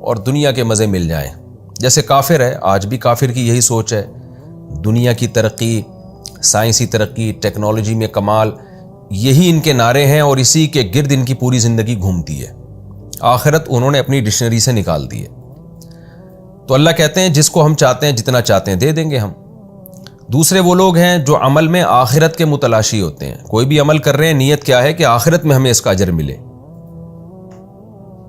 اور دنیا کے مزے مل جائیں. جیسے کافر ہے، آج بھی کافر کی یہی سوچ ہے. دنیا کی ترقی، سائنسی ترقی، ٹیکنالوجی میں کمال، یہی ان کے نعرے ہیں اور اسی کے گرد ان کی پوری زندگی گھومتی ہے. آخرت انہوں نے اپنی ڈکشنری سے نکال دی ہے. تو اللہ کہتے ہیں جس کو ہم چاہتے ہیں جتنا چاہتے ہیں دے دیں گے ہم. دوسرے وہ لوگ ہیں جو عمل میں آخرت کے متلاشی ہوتے ہیں. کوئی بھی عمل کر رہے ہیں، نیت کیا ہے کہ آخرت میں ہمیں اس کا اجر ملے.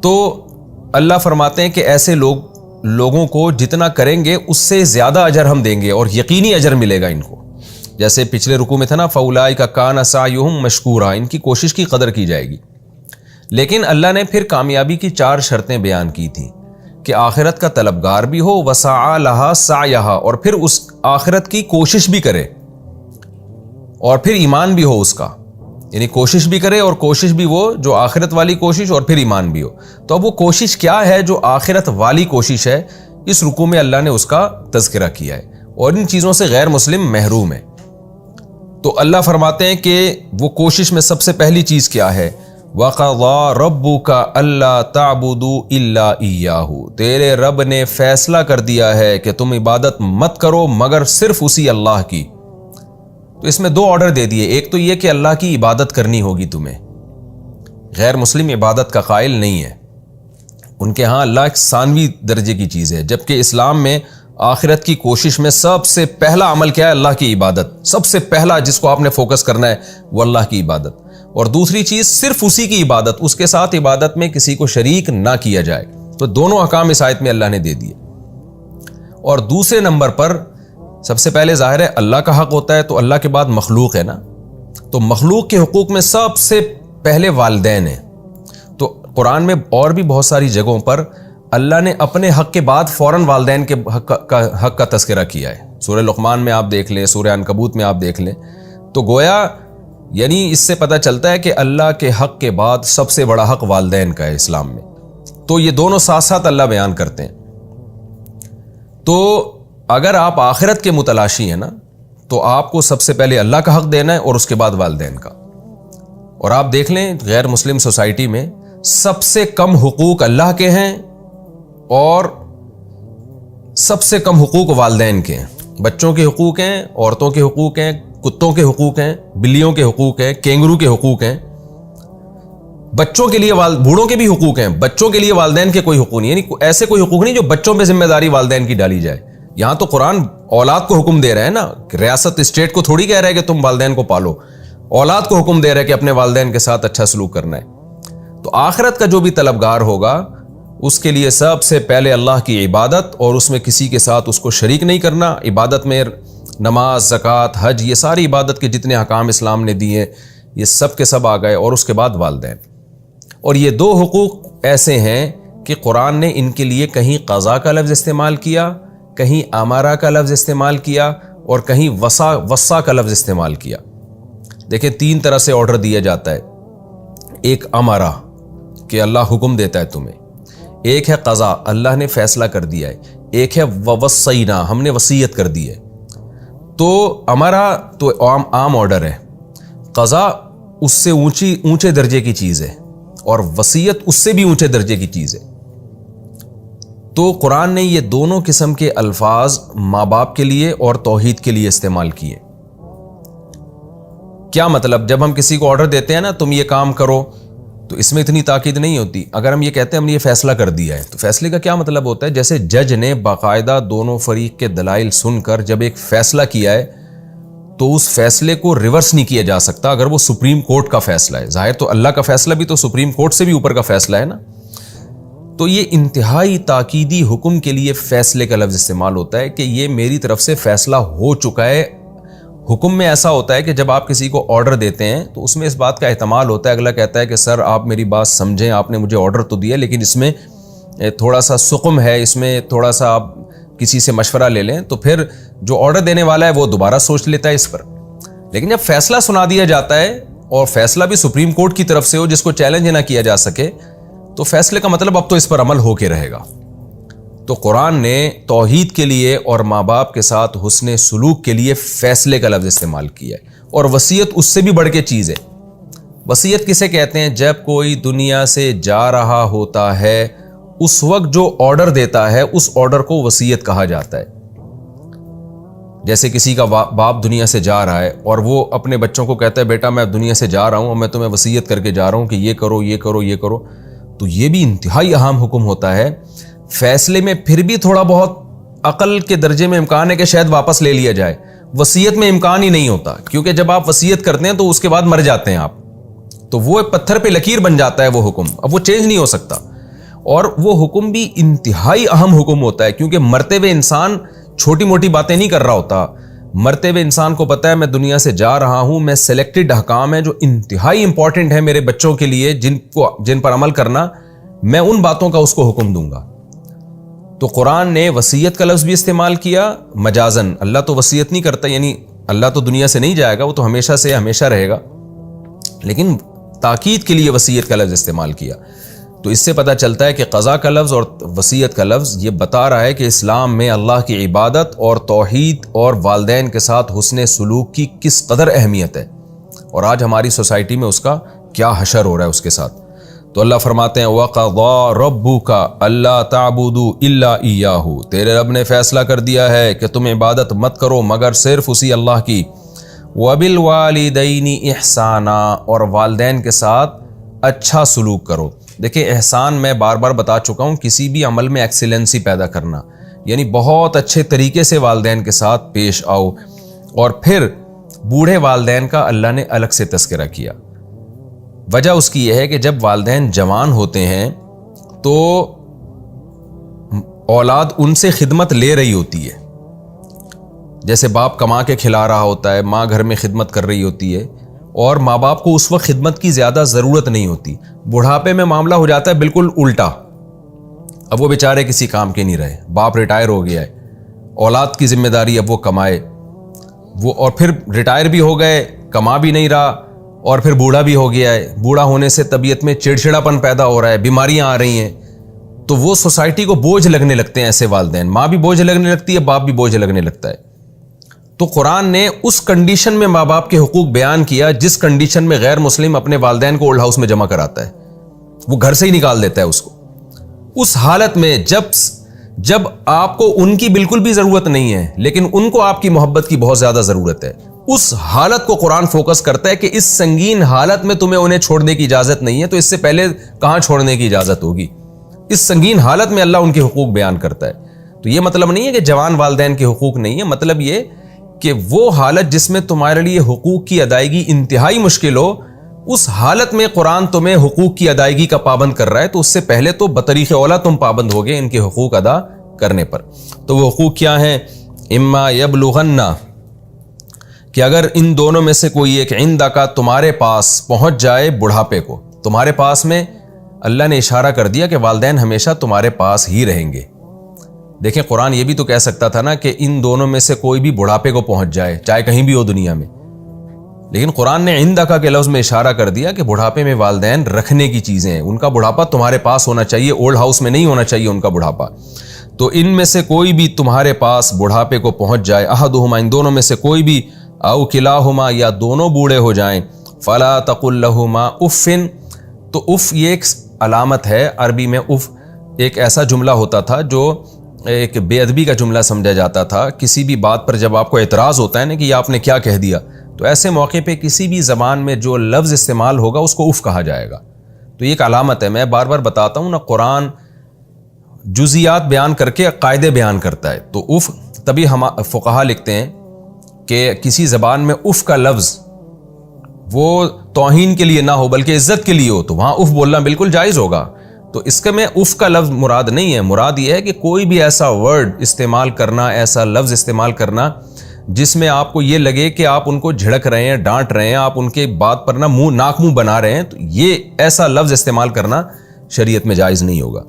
تو اللہ فرماتے ہیں کہ ایسے لوگوں کو جتنا کریں گے اس سے زیادہ اجر ہم دیں گے اور یقینی اجر ملے گا ان کو. جیسے پچھلے رکوع میں تھا نا، فَأُولَٰئِکَ كَانَ سَعْيُهُمْ مَشْكُورًا، ان کی کوشش کی قدر کی جائے گی. لیکن اللہ نے پھر کامیابی کی 4 شرطیں بیان کی تھیں کہ آخرت کا طلبگار بھی ہو، وَسَعَىٰ لَهَا سَعْيَهَا، اور پھر اس آخرت کی کوشش بھی کرے، اور پھر ایمان بھی ہو اس کا. یعنی کوشش بھی کرے اور کوشش بھی وہ جو آخرت والی کوشش، اور پھر ایمان بھی ہو. تو اب وہ کوشش کیا ہے جو آخرت والی کوشش ہے؟ اس رکوع میں اللہ نے اس کا تذکرہ کیا ہے، اور ان چیزوں سے غیر مسلم محروم ہے. تو اللہ فرماتے ہیں کہ وہ کوشش میں سب سے پہلی چیز کیا ہے؟ وَقَضَىٰ رَبُّكَ أَلَّا تَعْبُدُوا إِلَّا إِيَّاهُ، تیرے رب نے فیصلہ کر دیا ہے کہ تم عبادت مت کرو مگر صرف اسی اللہ کی. تو اس میں 2 آرڈر دے دیے. ایک تو یہ کہ اللہ کی عبادت کرنی ہوگی تمہیں. غیر مسلم عبادت کا قائل نہیں ہے، ان کے ہاں اللہ ایک ثانوی درجے کی چیز ہے، جبکہ اسلام میں آخرت کی کوشش میں سب سے پہلا عمل کیا ہے؟ اللہ کی عبادت. سب سے پہلا جس کو آپ نے فوکس کرنا ہے وہ اللہ کی عبادت. اور دوسری چیز صرف اسی کی عبادت، اس کے ساتھ عبادت میں کسی کو شریک نہ کیا جائے. تو دونوں احکام اس آیت میں اللہ نے دے دیے. اور دوسرے نمبر پر سب سے پہلے ظاہر ہے اللہ کا حق ہوتا ہے، تو اللہ کے بعد مخلوق ہے نا. تو مخلوق کے حقوق میں سب سے پہلے والدین ہیں. تو قرآن میں اور بھی بہت ساری جگہوں پر اللہ نے اپنے حق کے بعد فوراً والدین کے حق کا تذکرہ کیا ہے. سورہ لقمان میں آپ دیکھ لیں، سورہ عنکبوت میں آپ دیکھ لیں. تو گویا یعنی اس سے پتہ چلتا ہے کہ اللہ کے حق کے بعد سب سے بڑا حق والدین کا ہے اسلام میں. تو یہ دونوں ساتھ ساتھ اللہ بیان کرتے ہیں. تو اگر آپ آخرت کے متلاشی ہیں نا، تو آپ کو سب سے پہلے اللہ کا حق دینا ہے اور اس کے بعد والدین کا. اور آپ دیکھ لیں غیر مسلم سوسائٹی میں سب سے کم حقوق اللہ کے ہیں اور سب سے کم حقوق والدین کے ہیں. بچوں کے حقوق ہیں، عورتوں کے حقوق ہیں، کتوں کے حقوق ہیں، بلیوں کے حقوق ہیں، کینگرو کے حقوق ہیں. بچوں کے لیے بوڑھوں کے بھی حقوق ہیں، بچوں کے لیے والدین کے کوئی حقوق نہیں. یعنی ایسے کوئی حقوق نہیں جو بچوں پہ ذمہ داری والدین کی ڈالی جائے. یہاں تو قرآن اولاد کو حکم دے رہا ہے نا، ریاست اسٹیٹ کو تھوڑی کہہ رہا ہے کہ تم والدین کو پالو. اولاد کو حکم دے رہا ہے کہ اپنے والدین کے ساتھ اچھا سلوک کرنا ہے. تو آخرت کا جو بھی طلبگار ہوگا اس کے لیے سب سے پہلے اللہ کی عبادت، اور اس میں کسی کے ساتھ اس کو شریک نہیں کرنا. عبادت میں نماز، زکوٰۃ، حج، یہ ساری عبادت کے جتنے احکام اسلام نے دیے یہ سب کے سب آ گئے. اور اس کے بعد والدین. اور یہ 2 حقوق ایسے ہیں کہ قرآن نے ان کے لیے کہیں قضا کا لفظ استعمال کیا، کہیں امارہ کا لفظ استعمال کیا، اور کہیں وصا کا لفظ استعمال کیا. دیکھیں 3 طرح سے آرڈر دیا جاتا ہے. ایک امارہ کہ اللہ حکم دیتا ہے تمہیں، ایک ہے قضا اللہ نے فیصلہ کر دیا ہے، ایک ہے وصینا ہم نے وصیت کر دی ہے. تو امارہ تو عام آرڈر ہے، قضا اس سے اونچے درجے کی چیز ہے، اور وصیت اس سے بھی اونچے درجے کی چیز ہے. تو قرآن نے یہ دونوں قسم کے الفاظ ماں باپ کے لیے اور توحید کے لیے استعمال کیے. کیا مطلب؟ جب ہم کسی کو آرڈر دیتے ہیں نا تم یہ کام کرو، تو اس میں اتنی تاکید نہیں ہوتی. اگر ہم یہ کہتے ہیں ہم نے یہ فیصلہ کر دیا ہے، تو فیصلے کا کیا مطلب ہوتا ہے؟ جیسے جج نے باقاعدہ دونوں فریق کے دلائل سن کر جب ایک فیصلہ کیا ہے تو اس فیصلے کو ریورس نہیں کیا جا سکتا اگر وہ سپریم کورٹ کا فیصلہ ہے. ظاہر تو اللہ کا فیصلہ بھی تو سپریم کورٹ سے بھی اوپر کا فیصلہ ہے نا. تو یہ انتہائی تاکیدی حکم کے لیے فیصلے کا لفظ استعمال ہوتا ہے کہ یہ میری طرف سے فیصلہ ہو چکا ہے. حکم میں ایسا ہوتا ہے کہ جب آپ کسی کو آرڈر دیتے ہیں تو اس میں اس بات کا احتمال ہوتا ہے، اگلا کہتا ہے کہ سر آپ میری بات سمجھیں، آپ نے مجھے آرڈر تو دیا لیکن اس میں تھوڑا سا سقم ہے، اس میں تھوڑا سا آپ کسی سے مشورہ لے لیں. تو پھر جو آرڈر دینے والا ہے وہ دوبارہ سوچ لیتا ہے اس پر. لیکن جب فیصلہ سنا دیا جاتا ہے اور فیصلہ بھی سپریم کورٹ کی طرف سے ہو جس کو چیلنج نہ کیا جا سکے، تو فیصلے کا مطلب اب تو اس پر عمل ہو کے رہے گا. تو قرآن نے توحید کے لیے اور ماں باپ کے ساتھ حسن سلوک کے لیے فیصلے کا لفظ استعمال کیا ہے. اور وصیت اس سے بھی بڑھ کے چیز ہے. وصیت کسے کہتے ہیں؟ جب کوئی دنیا سے جا رہا ہوتا ہے اس وقت جو آرڈر دیتا ہے اس آرڈر کو وصیت کہا جاتا ہے. جیسے کسی کا باپ دنیا سے جا رہا ہے اور وہ اپنے بچوں کو کہتا ہے بیٹا میں دنیا سے جا رہا ہوں اور میں تمہیں وصیت کر کے جا رہا ہوں کہ یہ کرو یہ کرو یہ کرو. تو یہ بھی انتہائی اہم حکم ہوتا ہے. فیصلے میں پھر بھی تھوڑا بہت عقل کے درجے میں امکان ہے کہ شاید واپس لے لیا جائے. وصیت میں امکان ہی نہیں ہوتا, کیونکہ جب آپ وصیت کرتے ہیں تو اس کے بعد مر جاتے ہیں آپ, تو وہ ایک پتھر پہ لکیر بن جاتا ہے وہ حکم, اب وہ چینج نہیں ہو سکتا. اور وہ حکم بھی انتہائی اہم حکم ہوتا ہے, کیونکہ مرتے ہوئے انسان چھوٹی موٹی باتیں نہیں کر رہا ہوتا. مرتے ہوئے انسان کو پتا ہے میں دنیا سے جا رہا ہوں, میں سلیکٹڈ احکام ہیں جو انتہائی امپورٹنٹ ہے میرے بچوں کے لیے, جن پر عمل کرنا, میں ان باتوں کا اس کو حکم دوں گا. تو قرآن نے وصیت کا لفظ بھی استعمال کیا مجازن. اللہ تو وصیت نہیں کرتا, یعنی اللہ تو دنیا سے نہیں جائے گا, وہ تو ہمیشہ سے ہمیشہ رہے گا, لیکن تاکید کے لیے وصیت کا لفظ استعمال کیا. تو اس سے پتہ چلتا ہے کہ قضا کا لفظ اور وصیت کا لفظ یہ بتا رہا ہے کہ اسلام میں اللہ کی عبادت اور توحید اور والدین کے ساتھ حسن سلوک کی کس قدر اہمیت ہے, اور آج ہماری سوسائٹی میں اس کا کیا حشر ہو رہا ہے اس کے ساتھ. تو اللہ فرماتے ہیں وَقَضَىٰ رَبُّكَ أَلَّا تَعْبُدُوا إِلَّا إِيَّاهُ, تیرے رب نے فیصلہ کر دیا ہے کہ تم عبادت مت کرو مگر صرف اسی اللہ کی. وَبِالْوَالِدَيْنِ إِحْسَانًا, اور والدین کے ساتھ اچھا سلوک کرو. دیکھیں احسان میں بار بار بتا چکا ہوں, کسی بھی عمل میں ایکسیلنسی پیدا کرنا, یعنی بہت اچھے طریقے سے والدین کے ساتھ پیش آؤ. اور پھر بوڑھے والدین کا اللہ نے الگ سے تذکرہ کیا. وجہ اس کی یہ ہے کہ جب والدین جوان ہوتے ہیں تو اولاد ان سے خدمت لے رہی ہوتی ہے. جیسے باپ کما کے کھلا رہا ہوتا ہے, ماں گھر میں خدمت کر رہی ہوتی ہے, اور ماں باپ کو اس وقت خدمت کی زیادہ ضرورت نہیں ہوتی. بڑھاپے میں معاملہ ہو جاتا ہے بالکل الٹا. اب وہ بیچارے کسی کام کے نہیں رہے, باپ ریٹائر ہو گیا ہے, اولاد کی ذمہ داری اب وہ کمائے, وہ اور پھر ریٹائر بھی ہو گئے, کما بھی نہیں رہا, اور پھر بوڑھا بھی ہو گیا ہے. بوڑھا ہونے سے طبیعت میں چڑچڑاپن پیدا ہو رہا ہے, بیماریاں آ رہی ہیں, تو وہ سوسائٹی کو بوجھ لگنے لگتے ہیں ایسے والدین. ماں بھی بوجھ لگنے لگتی ہے, باپ بھی بوجھ لگنے لگتا ہے. تو قرآن نے اس کنڈیشن میں ماں باپ کے حقوق بیان کیا جس کنڈیشن میں غیر مسلم اپنے والدین کو اولڈ ہاؤس میں جمع کراتا ہے, وہ گھر سے ہی نکال دیتا ہے اس کو. اس حالت میں جب آپ کو ان کی بالکل بھی ضرورت نہیں ہے لیکن ان کو آپ کی محبت کی بہت زیادہ ضرورت ہے, اس حالت کو قرآن فوکس کرتا ہے کہ اس سنگین حالت میں تمہیں انہیں چھوڑنے کی اجازت نہیں ہے, تو اس سے پہلے کہاں چھوڑنے کی اجازت ہوگی. اس سنگین حالت میں اللہ ان کے حقوق بیان کرتا ہے. تو یہ مطلب نہیں ہے کہ جوان والدین کے حقوق نہیں ہے, مطلب یہ کہ وہ حالت جس میں تمہارے لیے حقوق کی ادائیگی انتہائی مشکل ہو, اس حالت میں قرآن تمہیں حقوق کی ادائیگی کا پابند کر رہا ہے, تو اس سے پہلے تو بطریق اولا تم پابند ہوگے ان کے حقوق ادا کرنے پر. تو وہ حقوق کیا ہیں؟ اما یبلغن, کہ اگر ان دونوں میں سے کوئی ایک عندک تمہارے پاس پہنچ جائے بڑھاپے کو. تمہارے پاس میں اللہ نے اشارہ کر دیا کہ والدین ہمیشہ تمہارے پاس ہی رہیں گے. دیکھیں قرآن یہ بھی تو کہہ سکتا تھا نا کہ ان دونوں میں سے کوئی بھی بڑھاپے کو پہنچ جائے, چاہے کہیں بھی ہو دنیا میں, لیکن قرآن نے عندک کے لفظ میں اشارہ کر دیا کہ بڑھاپے میں والدین رکھنے کی چیزیں ہیں, ان کا بڑھاپا تمہارے پاس ہونا چاہیے, اولڈ ہاؤس میں نہیں ہونا چاہیے ان کا بڑھاپا. تو ان میں سے کوئی بھی تمہارے پاس بڑھاپے کو پہنچ جائے, احدہما, ان دونوں میں سے کوئی بھی, او کلاہما, یا دونوں بوڑھے ہو جائیں, فلا تقل لہما اف, تو اف یہ ایک علامت ہے. عربی میں اف ایک ایسا جملہ ہوتا تھا جو ایک بے ادبی کا جملہ سمجھا جاتا تھا. کسی بھی بات پر جب آپ کو اعتراض ہوتا ہے نا کہ یہ آپ نے کیا کہہ دیا, تو ایسے موقع پہ کسی بھی زبان میں جو لفظ استعمال ہوگا اس کو اف کہا جائے گا. تو یہ ایک علامت ہے. میں بار بار بتاتا ہوں نا, قرآن جزیات بیان کر کے قاعدے بیان کرتا ہے. تو اف, تبھی ہم فقہا لکھتے ہیں کہ کسی زبان میں اف کا لفظ وہ توہین کے لیے نہ ہو بلکہ عزت کے لیے ہو, تو وہاں اف بولنا بالکل جائز ہوگا. تو اس کے میں اف کا لفظ مراد نہیں ہے, مراد یہ ہے کہ کوئی بھی ایسا ورڈ استعمال کرنا, ایسا لفظ استعمال کرنا جس میں آپ کو یہ لگے کہ آپ ان کو جھڑک رہے ہیں, ڈانٹ رہے ہیں, آپ ان کے بات پر ناک منہ بنا رہے ہیں, تو یہ ایسا لفظ استعمال کرنا شریعت میں جائز نہیں ہوگا.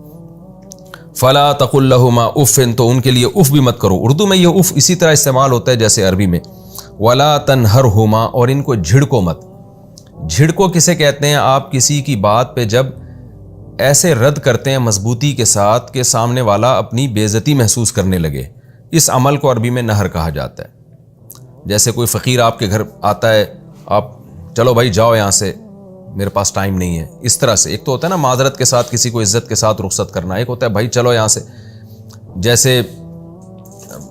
فلا تقل لہما اف, تو ان کے لیے اف بھی مت کرو. اردو میں یہ اف اسی طرح استعمال ہوتا ہے جیسے عربی میں. ولا تنہرہما, اور ان کو جھڑکو مت. جھڑکو کسے کہتے ہیں؟ آپ کسی کی بات پہ جب ایسے رد کرتے ہیں مضبوطی کے ساتھ کہ سامنے والا اپنی بے عزتی محسوس کرنے لگے, اس عمل کو عربی میں نہر کہا جاتا ہے. جیسے کوئی فقیر آپ کے گھر آتا ہے, آپ چلو بھائی جاؤ یہاں سے, میرے پاس ٹائم نہیں ہے. اس طرح سے ایک تو ہوتا ہے نا معذرت کے ساتھ کسی کو عزت کے ساتھ رخصت کرنا, ایک ہوتا ہے بھائی چلو یہاں سے. جیسے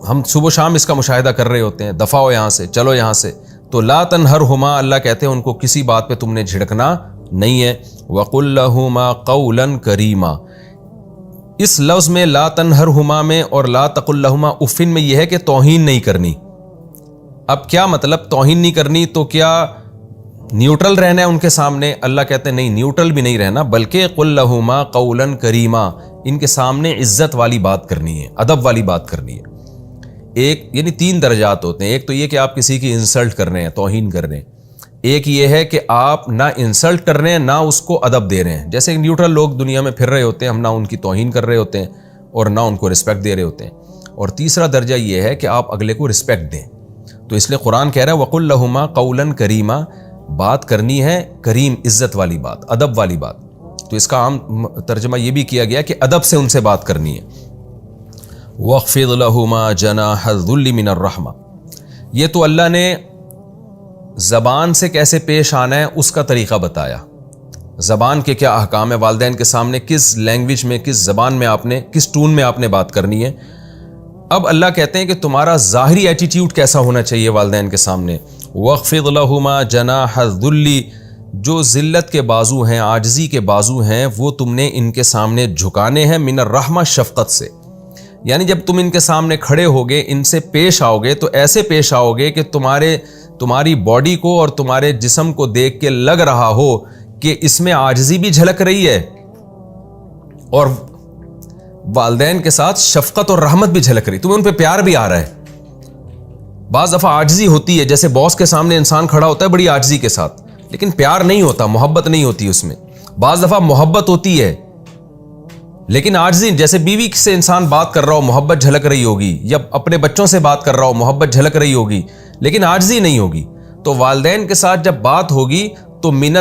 ہم صبح و شام اس کا مشاہدہ کر رہے ہوتے ہیں, دفع ہو یہاں سے, چلو یہاں سے. تو لا تنہرہما, اللہ کہتے ہیں ان کو کسی بات پہ تم نے جھڑکنا نہیں ہے. وقل لہما قولا کریما, اس لفظ میں لا تنہرہما میں اور لا تقل لہما افن میں یہ ہے کہ توہین نہیں کرنی. اب کیا مطلب توہین نہیں کرنی, تو کیا نیوٹرل رہنا ہے ان کے سامنے؟ اللہ کہتے ہیں نہیں, نیوٹرل بھی نہیں رہنا, بلکہ قل لہما قولا کریما, ان کے سامنے عزت والی بات کرنی ہے, ادب والی بات کرنی ہے. ایک یعنی 3 درجات ہوتے ہیں. ایک تو یہ کہ آپ کسی کی انسلٹ کر رہے ہیں, توہین کر رہے ہیں. ایک یہ ہے کہ آپ نہ انسلٹ کر رہے ہیں نہ اس کو ادب دے رہے ہیں. جیسے نیوٹرل لوگ دنیا میں پھر رہے ہوتے ہیں, ہم نہ ان کی توہین کر رہے ہوتے ہیں اور نہ ان کو رسپیکٹ دے رہے ہوتے ہیں. اور تیسرا درجہ یہ ہے کہ آپ اگلے کو رسپیکٹ دیں. تو اس لیے قرآن کہہ رہا ہے وَقُلْ لَهُمَا قَوْلًا كَرِيمًا, بات کرنی ہے کریم, عزت والی بات, ادب والی بات. تو اس کا عام ترجمہ یہ بھی کیا گیا کہ ادب سے ان سے بات کرنی ہے. وَاخْفِضْ لَهُمَا جَنَاحَ الذُّلِّ مِنَ الرَّحْمَةِ, یہ تو اللہ نے زبان سے کیسے پیش آنا ہے اس کا طریقہ بتایا. زبان کے کیا احکام ہے, والدین کے سامنے کس لینگویج میں, کس زبان میں آپ نے, کس ٹون میں آپ نے بات کرنی ہے. اب اللہ کہتے ہیں کہ تمہارا ظاہری ایٹیٹیوڈ کیسا ہونا چاہیے والدین کے سامنے. وَاخْفِضْ لَهُمَا جَنَاحَ الذُّلِّ, جو ذلت کے بازو ہیں, عاجزی کے بازو ہیں, وہ تم نے ان کے سامنے جھکانے ہیں. من الرحمہ, شفقت سے. یعنی جب تم ان کے سامنے کھڑے ہوگے, ان سے پیش آؤ گے, تو ایسے پیش آؤ گے کہ تمہاری باڈی کو اور تمہارے جسم کو دیکھ کے لگ رہا ہو کہ اس میں عاجزی بھی جھلک رہی ہے اور والدین کے ساتھ شفقت اور رحمت بھی جھلک رہی, تمہیں ان پہ پیار بھی آ رہا ہے. بعض دفعہ عاجزی ہوتی ہے, جیسے باس کے سامنے انسان کھڑا ہوتا ہے بڑی عاجزی کے ساتھ, لیکن پیار نہیں ہوتا, محبت نہیں ہوتی اس میں. بعض دفعہ محبت ہوتی ہے لیکن عاجزی, جیسے بیوی سے انسان بات کر رہا ہو محبت جھلک رہی ہوگی, یا اپنے بچوں سے بات کر رہا ہو محبت جھلک رہی ہوگی, لیکن عاجزی نہیں ہوگی. تو والدین کے ساتھ جب بات ہوگی تو من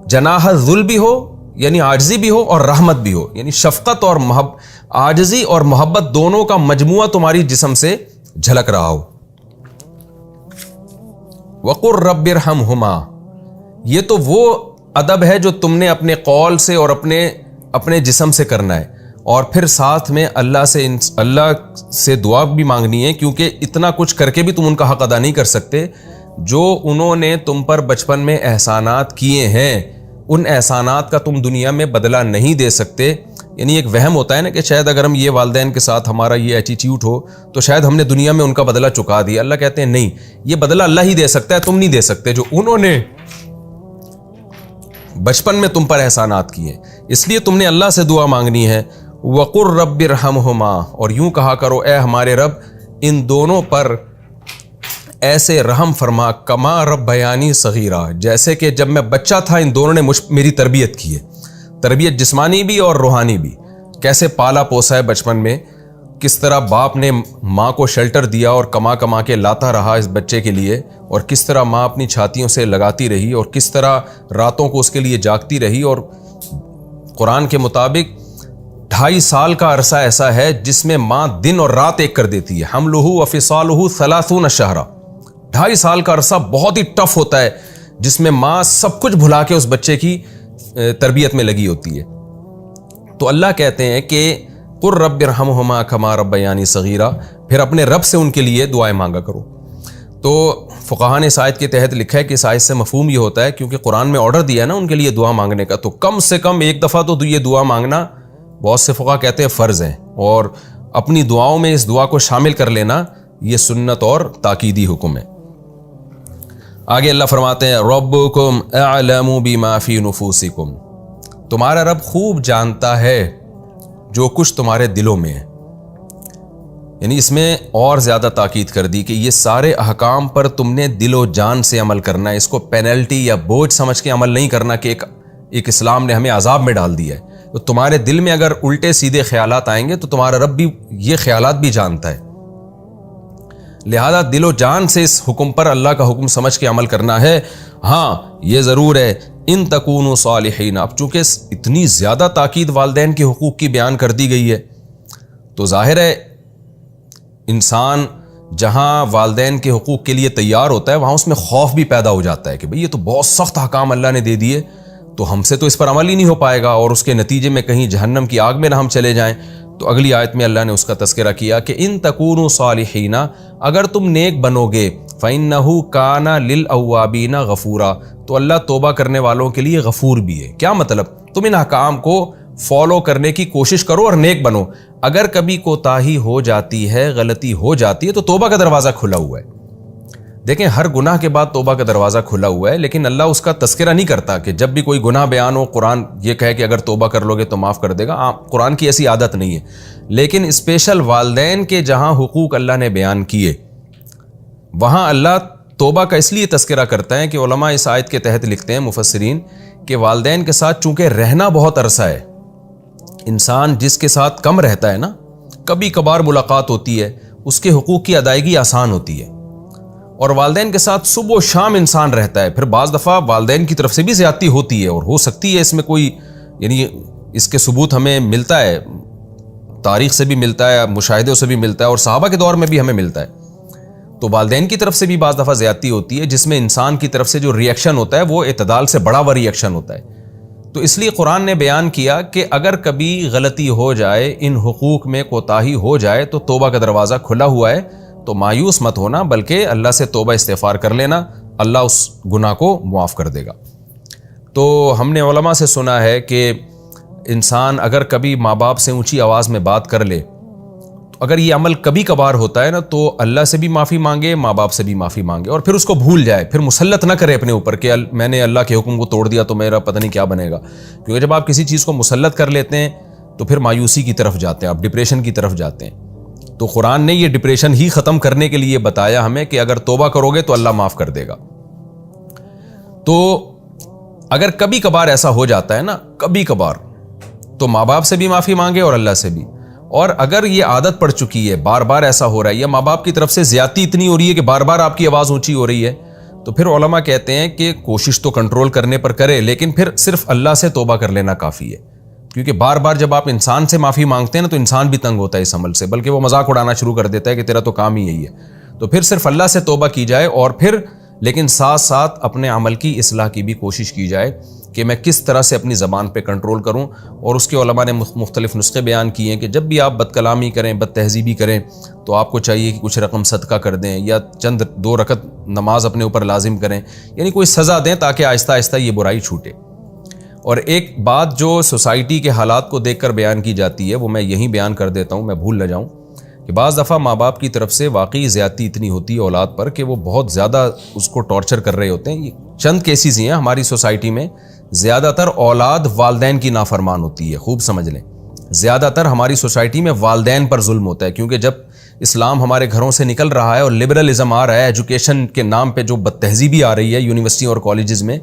جناح الذل بھی ہو, یعنی عاجزی بھی ہو, اور رحمت بھی ہو, یعنی شفقت اور عاجزی اور محبت دونوں کا مجموعہ تمہاری جسم سے جھلک رہا ہو. وَقُلْ رَبِّ ارْحَمْهُمَا, یہ تو وہ ادب ہے جو تم نے اپنے قول سے اور اپنے جسم سے کرنا ہے, اور پھر ساتھ میں اللہ سے دعا بھی مانگنی ہے, کیونکہ اتنا کچھ کر کے بھی تم ان کا حق ادا نہیں کر سکتے. جو انہوں نے تم پر بچپن میں احسانات کیے ہیں, ان احسانات کا تم دنیا میں بدلہ نہیں دے سکتے. یعنی ایک وہم ہوتا ہے نا کہ شاید اگر ہم یہ والدین کے ساتھ ہمارا یہ ایٹیٹیوڈ ہو تو شاید ہم نے دنیا میں ان کا بدلہ چکا دیا. اللہ کہتے ہیں نہیں, یہ بدلہ اللہ ہی دے سکتا ہے, تم نہیں دے سکتے جو انہوں نے بچپن میں تم پر احسانات کیے. اس لیے تم نے اللہ سے دعا مانگنی ہے. وَقُلْ رَبِّ ارْحَمْهُمَا, اور یوں کہا کرو اے ہمارے رب ان دونوں پر ایسے رحم فرما, کما ربیانی صغیرہ, جیسے کہ جب میں بچہ تھا ان دونوں نے میری تربیت کی ہے, تربیت جسمانی بھی اور روحانی بھی. کیسے پالا پوسا ہے بچپن میں, کس طرح باپ نے ماں کو شیلٹر دیا اور کما کے لاتا رہا اس بچے کے لیے, اور کس طرح ماں اپنی چھاتیوں سے لگاتی رہی, اور کس طرح راتوں کو اس کے لیے جاگتی رہی. اور قرآن کے مطابق 2.5 سال کا عرصہ ایسا ہے جس میں ماں دن اور رات ایک کر دیتی ہے. حملہ وفصالہ 30 شہرا, 2.5 سال کا عرصہ بہت ہی ٹف ہوتا ہے جس میں ماں سب کچھ بھلا کے اس بچے کی تربیت میں لگی ہوتی ہے. تو اللہ کہتے ہیں کہ قُلْ رَبِّ ارْحَمْهُمَا كَمَا رَبَّيَانِي صَغِيرًا, پھر اپنے رب سے ان کے لیے دعائیں مانگا کرو. تو فقہاء نے اس آیت کے تحت لکھا ہے کہ اس آیت سے مفہوم یہ ہوتا ہے, کیونکہ قرآن میں آرڈر دیا ہے نا ان کے لیے دعا مانگنے کا, تو کم سے کم ایک دفعہ تو یہ دعا مانگنا بہت سے فقہاء کہتے ہیں فرض ہے, اور اپنی دعاؤں میں اس دعا کو شامل کر لینا یہ سنت اور تاکیدی حکم ہے. آگے اللہ فرماتے ہیں ربکم اعلم بما فی نفوسکم, تمہارا رب خوب جانتا ہے جو کچھ تمہارے دلوں میں ہے. یعنی اس میں اور زیادہ تاکید کر دی کہ یہ سارے احکام پر تم نے دل و جان سے عمل کرنا ہے, اس کو پینلٹی یا بوجھ سمجھ کے عمل نہیں کرنا کہ ایک اسلام نے ہمیں عذاب میں ڈال دیا ہے. تو تمہارے دل میں اگر الٹے سیدھے خیالات آئیں گے تو تمہارا رب بھی یہ خیالات بھی جانتا ہے, لہذا دل و جان سے اس حکم پر اللہ کا حکم سمجھ کے عمل کرنا ہے. ہاں یہ ضرور ہے ان تکونوا صالحین, اب چونکہ اتنی زیادہ تاکید والدین کے حقوق کی بیان کر دی گئی ہے تو ظاہر ہے انسان جہاں والدین کے حقوق کے لیے تیار ہوتا ہے وہاں اس میں خوف بھی پیدا ہو جاتا ہے کہ بھئی یہ تو بہت سخت احکام اللہ نے دے دیے, تو ہم سے تو اس پر عمل ہی نہیں ہو پائے گا اور اس کے نتیجے میں کہیں جہنم کی آگ میں نہ ہم چلے جائیں. تو اگلی آیت میں اللہ نے اس کا تذکرہ کیا کہ ان تکونوا صالحین، اگر تم نیک بنو گے، فإنہ کان للأوابین غفورا، تو اللہ توبہ کرنے والوں کے لیے غفور بھی ہے. کیا مطلب؟ تم ان احکام کو فالو کرنے کی کوشش کرو اور نیک بنو. اگر کبھی کوتاہی ہو جاتی ہے، غلطی ہو جاتی ہے، تو توبہ کا دروازہ کھلا ہوا ہے. دیکھیں ہر گناہ کے بعد توبہ کا دروازہ کھلا ہوا ہے، لیکن اللہ اس کا تذکرہ نہیں کرتا کہ جب بھی کوئی گناہ بیان ہو قرآن یہ کہے کہ اگر توبہ کر لو گے تو معاف کر دے گا. قرآن کی ایسی عادت نہیں ہے. لیکن اسپیشل والدین کے جہاں حقوق اللہ نے بیان کیے وہاں اللہ توبہ کا اس لیے تذکرہ کرتا ہے کہ علماء اس آیت کے تحت لکھتے ہیں مفسرین کہ والدین کے ساتھ چونکہ رہنا بہت عرصہ ہے، انسان جس کے ساتھ کم رہتا ہے نا، کبھی کبھار ملاقات ہوتی ہے، اس کے حقوق کی ادائیگی آسان ہوتی ہے. اور والدین کے ساتھ صبح و شام انسان رہتا ہے، پھر بعض دفعہ والدین کی طرف سے بھی زیادتی ہوتی ہے اور ہو سکتی ہے اس میں کوئی، یعنی اس کے ثبوت ہمیں ملتا ہے، تاریخ سے بھی ملتا ہے، مشاہدوں سے بھی ملتا ہے، اور صحابہ کے دور میں بھی ہمیں ملتا ہے. تو والدین کی طرف سے بھی بعض دفعہ زیادتی ہوتی ہے، جس میں انسان کی طرف سے جو ری ایکشن ہوتا ہے وہ اعتدال سے بڑا ہوا ری ایکشن ہوتا ہے. تو اس لیے قرآن نے بیان کیا کہ اگر کبھی غلطی ہو جائے، ان حقوق میں کوتاہی ہو جائے، تو توبہ کا دروازہ کھلا ہوا ہے. تو مایوس مت ہونا، بلکہ اللہ سے توبہ استغفار کر لینا، اللہ اس گناہ کو معاف کر دے گا. تو ہم نے علماء سے سنا ہے کہ انسان اگر کبھی ماں باپ سے اونچی آواز میں بات کر لے، تو اگر یہ عمل کبھی کبھار ہوتا ہے نا، تو اللہ سے بھی معافی مانگے، ماں باپ سے بھی معافی مانگے، اور پھر اس کو بھول جائے، پھر مسلط نہ کرے اپنے اوپر کہ میں نے اللہ کے حکم کو توڑ دیا تو میرا پتہ نہیں کیا بنے گا. کیونکہ جب آپ کسی چیز کو مسلط کر لیتے ہیں تو پھر مایوسی کی طرف جاتے ہیں، آپ ڈپریشن کی طرف جاتے ہیں. تو قرآن نے یہ ڈپریشن ہی ختم کرنے کے لیے بتایا ہمیں کہ اگر توبہ کرو گے تو اللہ معاف کر دے گا. تو اگر کبھی کبھار ایسا ہو جاتا ہے نا، کبھی کبھار، تو ماں باپ سے بھی معافی مانگے اور اللہ سے بھی. اور اگر یہ عادت پڑ چکی ہے، بار بار ایسا ہو رہا ہے، یا ماں باپ کی طرف سے زیادتی اتنی ہو رہی ہے کہ بار بار آپ کی آواز اونچی ہو رہی ہے، تو پھر علماء کہتے ہیں کہ کوشش تو کنٹرول کرنے پر کرے، لیکن پھر صرف اللہ سے توبہ کر لینا کافی ہے. کیونکہ بار بار جب آپ انسان سے معافی مانگتے ہیں نا، تو انسان بھی تنگ ہوتا ہے اس عمل سے، بلکہ وہ مذاق اڑانا شروع کر دیتا ہے کہ تیرا تو کام ہی یہی ہے. تو پھر صرف اللہ سے توبہ کی جائے، اور پھر لیکن ساتھ ساتھ اپنے عمل کی اصلاح کی بھی کوشش کی جائے کہ میں کس طرح سے اپنی زبان پہ کنٹرول کروں. اور اس کے علماء نے مختلف نسخے بیان کیے ہیں کہ جب بھی آپ بد کلامی کریں، بد تہذیبی کریں، تو آپ کو چاہیے کہ کچھ رقم صدقہ کر دیں، یا چند 2 رکعت نماز اپنے اوپر لازم کریں، یعنی کوئی سزا دیں تاکہ آہستہ آہستہ یہ برائی چھوٹے. اور ایک بات جو سوسائٹی کے حالات کو دیکھ کر بیان کی جاتی ہے، وہ میں یہیں بیان کر دیتا ہوں، میں بھول نہ جاؤں، کہ بعض دفعہ ماں باپ کی طرف سے واقعی زیادتی اتنی ہوتی ہے اولاد پر کہ وہ بہت زیادہ اس کو ٹارچر کر رہے ہوتے ہیں. یہ چند کیسز ہی ہیں ہماری سوسائٹی میں. زیادہ تر اولاد والدین کی نافرمان ہوتی ہے، خوب سمجھ لیں. زیادہ تر ہماری سوسائٹی میں والدین پر ظلم ہوتا ہے، کیونکہ جب اسلام ہمارے گھروں سے نکل رہا ہے اور لبرلزم آ رہا ہے، ایجوکیشن کے نام پہ جو بد تہذیبی آ رہی ہے یونیورسٹی اور کالجز میں،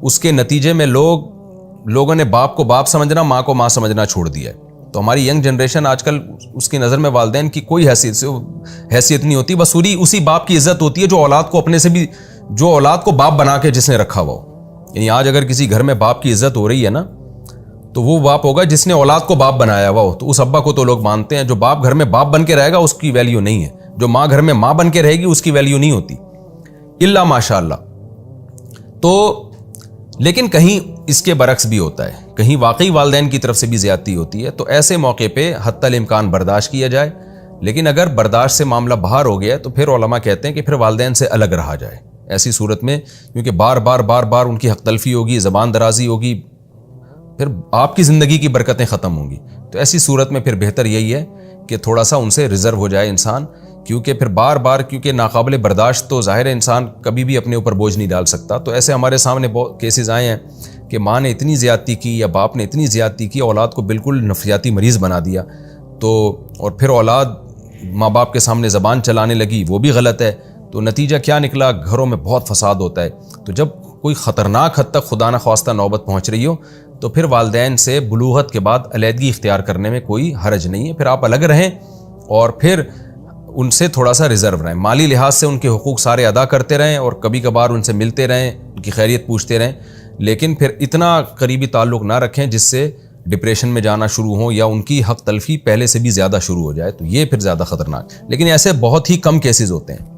اس کے نتیجے میں لوگوں نے باپ کو باپ سمجھنا، ماں کو ماں سمجھنا چھوڑ دیا ہے. تو ہماری ینگ جنریشن آج کل اس کی نظر میں والدین کی کوئی حیثیت نہیں ہوتی، بس اسی باپ کی عزت ہوتی ہے جو اولاد کو اپنے سے بھی، جو اولاد کو باپ بنا کے جس نے رکھا ہوا ہو. یعنی آج اگر کسی گھر میں باپ کی عزت ہو رہی ہے نا، تو وہ باپ ہوگا جس نے اولاد کو باپ بنایا ہوا ہو. تو اس ابا کو تو لوگ مانتے ہیں. جو باپ گھر میں باپ بن کے رہے گا اس کی ویلیو نہیں ہے. جو ماں گھر میں ماں بن کے رہے گی اس کی ویلیو نہیں ہوتی، الا ماشاء اللہ. تو لیکن کہیں اس کے برعکس بھی ہوتا ہے، کہیں واقعی والدین کی طرف سے بھی زیادتی ہوتی ہے. تو ایسے موقع پہ حتی الامکان برداشت کیا جائے. لیکن اگر برداشت سے معاملہ باہر ہو گیا تو پھر علماء کہتے ہیں کہ پھر والدین سے الگ رہا جائے. ایسی صورت میں کیونکہ بار بار ان کی حق تلفی ہوگی، زبان درازی ہوگی، پھر آپ کی زندگی کی برکتیں ختم ہوں گی. تو ایسی صورت میں پھر بہتر یہی ہے کہ تھوڑا سا ان سے ریزرو ہو جائے انسان، کیونکہ پھر بار کیونکہ ناقابل برداشت تو ظاہر ہے انسان کبھی بھی اپنے اوپر بوجھ نہیں ڈال سکتا. تو ایسے ہمارے سامنے بہت کیسز آئے ہیں کہ ماں نے اتنی زیادتی کی یا باپ نے اتنی زیادتی کی، اولاد کو بالکل نفسیاتی مریض بنا دیا. تو اور پھر اولاد ماں باپ کے سامنے زبان چلانے لگی، وہ بھی غلط ہے. تو نتیجہ کیا نکلا؟ گھروں میں بہت فساد ہوتا ہے. تو جب کوئی خطرناک حد تک خدا نہ خواستہ نوبت پہنچ رہی ہو، تو پھر والدین سے بلوغت کے بعد علیحدگی اختیار کرنے میں کوئی حرج نہیں ہے. پھر آپ الگ رہیں اور پھر ان سے تھوڑا سا ریزرو رہیں، مالی لحاظ سے ان کے حقوق سارے ادا کرتے رہیں، اور کبھی کبھار ان سے ملتے رہیں، ان کی خیریت پوچھتے رہیں. لیکن پھر اتنا قریبی تعلق نہ رکھیں جس سے ڈپریشن میں جانا شروع ہوں یا ان کی حق تلفی پہلے سے بھی زیادہ شروع ہو جائے. تو یہ پھر زیادہ خطرناک. لیکن ایسے بہت ہی کم کیسز ہوتے ہیں.